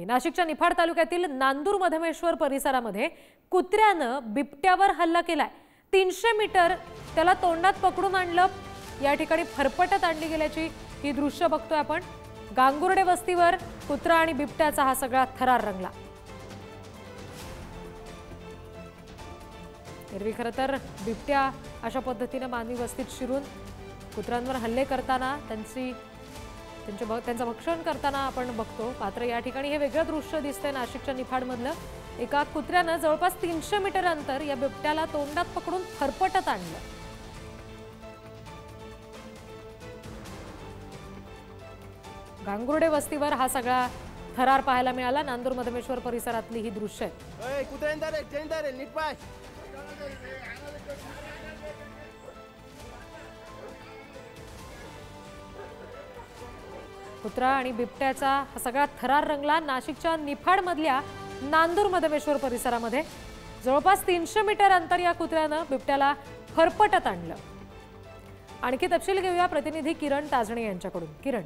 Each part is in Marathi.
नाशिकच्या निफाड तालुक्यातील नांदूर मधमेश्वर परिसरामध्ये कुत्र्यानं बिबट्यावर हल्ला केलाय। 300 मीटर त्याला तोंडात पकडून आणलं। या ठिकाणी फरफटत आणली गेल्याची ही दृश्य बघतोय आपण। गांगुर्डे वस्तीवर कुत्रा आणि बिबट्याचा हा सगळा थरार रंगला। एरवी खरं तर बिबट्या अशा पद्धतीने मानवी वस्तीत शिरून कुत्र्यांवर हल्ले करताना त्यांचं भक्षण करताना आपण बघतो। मात्र या ठिकाणी हे वेगळं दृश्य दिसतंय। नाशिकच्या निफाडमधलं एका कुत्र्यानं जवळपास 300 मीटर अंतर या बिबट्याला तोंडात पकडून फरफटत आणलं। गांगुर्डे वस्तीवर हा सगळा थरार पाहायला मिळाला। नांदूर मधमेश्वर परिसरातली ही दृश्य आहेत। कुत्रा आणि बिबट्याचा हा सगळा थरार रंगला। नाशिकच्या निफाड मधल्या नांदूर मधमेश्वर परिसरामध्ये जवळपास 300 मीटर अंतर या कुत्र्यानं बिबट्याला फरफटत आणलं। आणखी तपशील घेऊया प्रतिनिधी किरण ताजणे यांच्याकडून। किरण,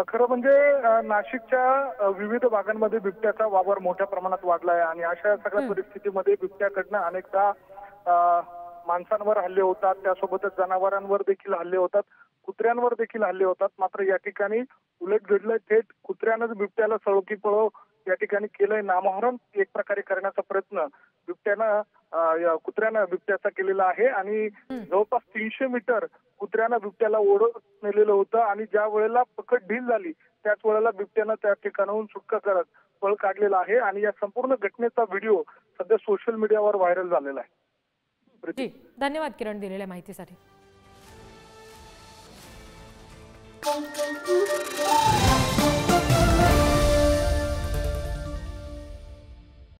खरं म्हणजे नाशिकच्या विविध भागांमध्ये बिबट्याचा वावर मोठ्या प्रमाणात वाढला आहे आणि अशा सगळ्या परिस्थितीमध्ये बिबट्याकडनं अनेकदा माणसांवर हल्ले होतात, त्यासोबतच जनावरांवर देखील हल्ले होतात, कुत्र्यांवर देखील हल्ले होतात। मात्र या ठिकाणी उलट घडलं, थेट कुत्र्यानंच बिबट्याला सळोकी पळो या ठिकाणी केलंय। नामहरण एक प्रकारे करण्याचा प्रयत्न कुत्र्यानं बिबट्याचा केलेला आहे आणि जवळपास 300 मीटर कुत्र्यानं बिबट्याला ओढत नेलेलं होतं आणि ज्या वेळेला पकड ढील झाली त्याच वेळेला बिबट्यानं त्या ठिकाणाहून सुटका करत पळ काढलेला आहे आणि या संपूर्ण घटनेचा व्हिडिओ सध्या सोशल मीडियावर व्हायरल झालेला आहे। धन्यवाद किरण दिलेल्या माहितीसाठी।